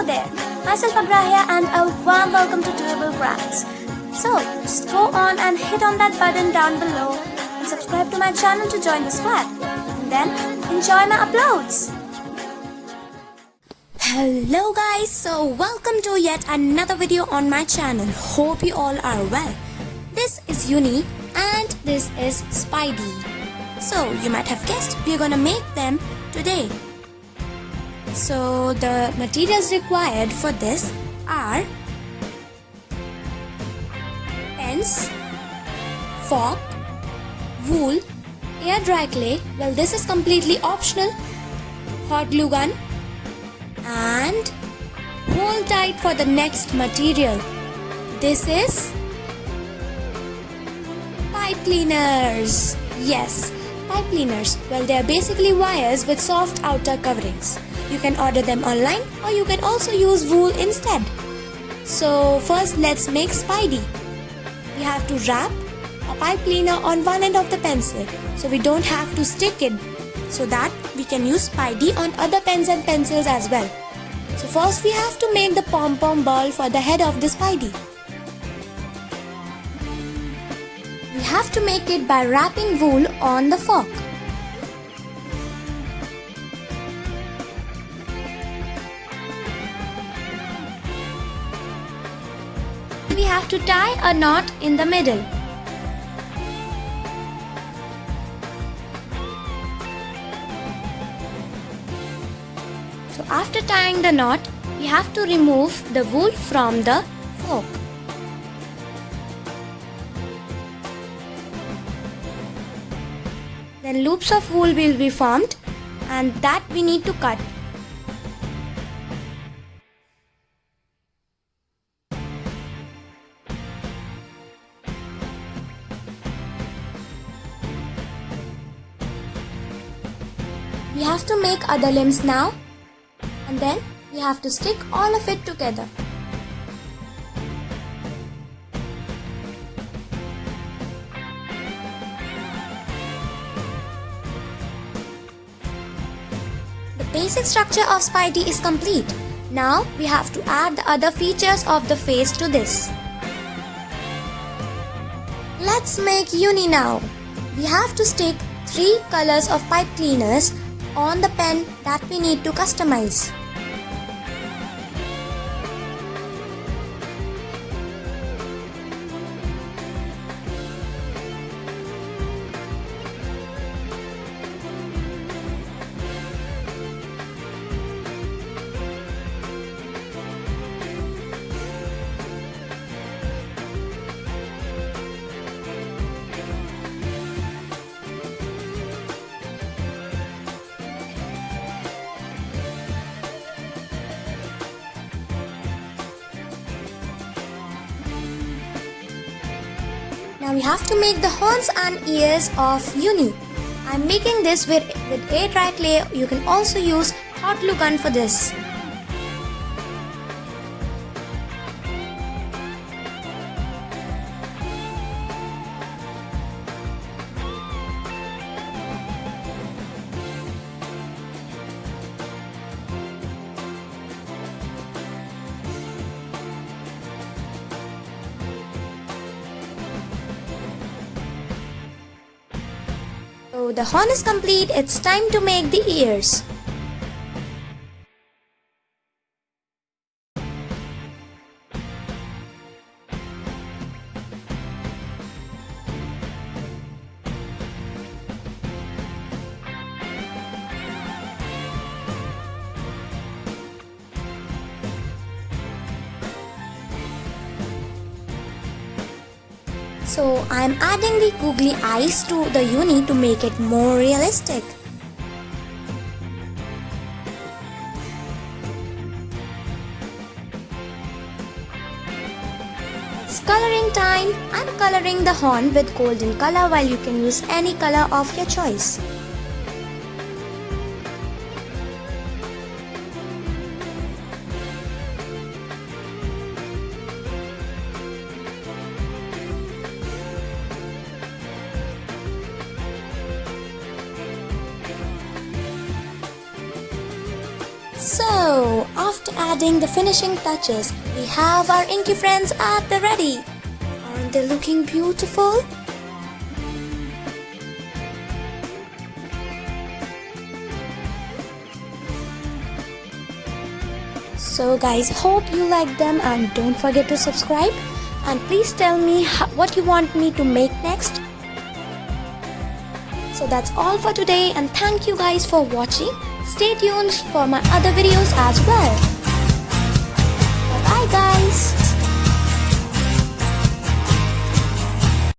Hello there, myself Agra here and a warm welcome to Doable Crafts. So, just go on and hit on that button down below and subscribe to my channel to join the squad. And then, enjoy my uploads. Hello guys, so welcome to yet another video on my channel. Hope you all are well. This is Uni and this is Spidey. So, you might have guessed we're gonna make them today. So the materials required for this are pens, fork, wool, air dry clay, well this is completely optional, hot glue gun and hold tight for the next material. This is pipe cleaners. Yes, pipe cleaners. Well, they are basically wires with soft outer coverings. You can order them online or you can also use wool instead. So first let's make Spidey. We have to wrap a pipe cleaner on one end of the pencil so we don't have to stick it, so that we can use Spidey on other pens and pencils as well. So first we have to make the pom-pom ball for the head of the Spidey. We have to make it by wrapping wool on the fork. We have to tie a knot in the middle. So after tying the knot, we have to remove the wool from the fork. Then loops of wool will be formed and that we need to cut. We have to make other limbs now and then we have to stick all of it together. The basic structure of Spidey is complete. Now we have to add the other features of the face to this. Let's make Uni now. We have to stick 3 colors of pipe cleaners on the pen that we need to customize. Now we have to make the horns and ears of Uni. I'm making this with air dry clay. You can also use hot glue gun for this. So the horn is complete, it's time to make the ears. So I am adding the googly eyes to the Uni to make it more realistic. It's coloring time. I'm coloring the horn with golden color, while you can use any color of your choice. So, after adding the finishing touches, we have our inky friends at the ready. Aren't they looking beautiful? So guys, hope you like them and don't forget to subscribe. And please tell me what you want me to make next. So that's all for today and thank you guys for watching. Stay tuned for my other videos as well. Bye bye guys.